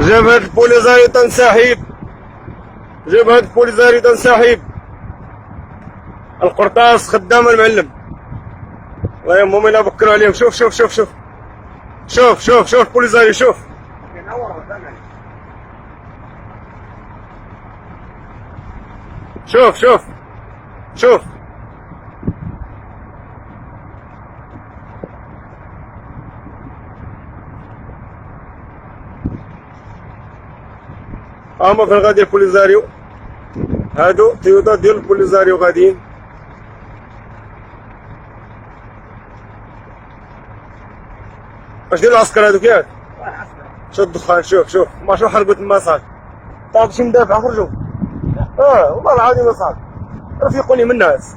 جبهة البوليزاريو تنسحب. جبهة البوليزاريو تنسحب. القرطاس خدام المعلم. الله يهمهم الا بكروا عليهم. شوف شوف شوف شوف شوف شوف شوف البوليزاريو. شوف شوف شوف شوف هما فين غادي البوليزاريو. هادو تيودا ديال البوليزاريو غاديين. اش ديال العسكر هادوك ياك؟ شوف الدخان. شوف شوف ما شوف حرقوا تما صاحبي. طاب شي مدافع خرجوا. والله العظيم اصاحبي رفيقوني من الناس.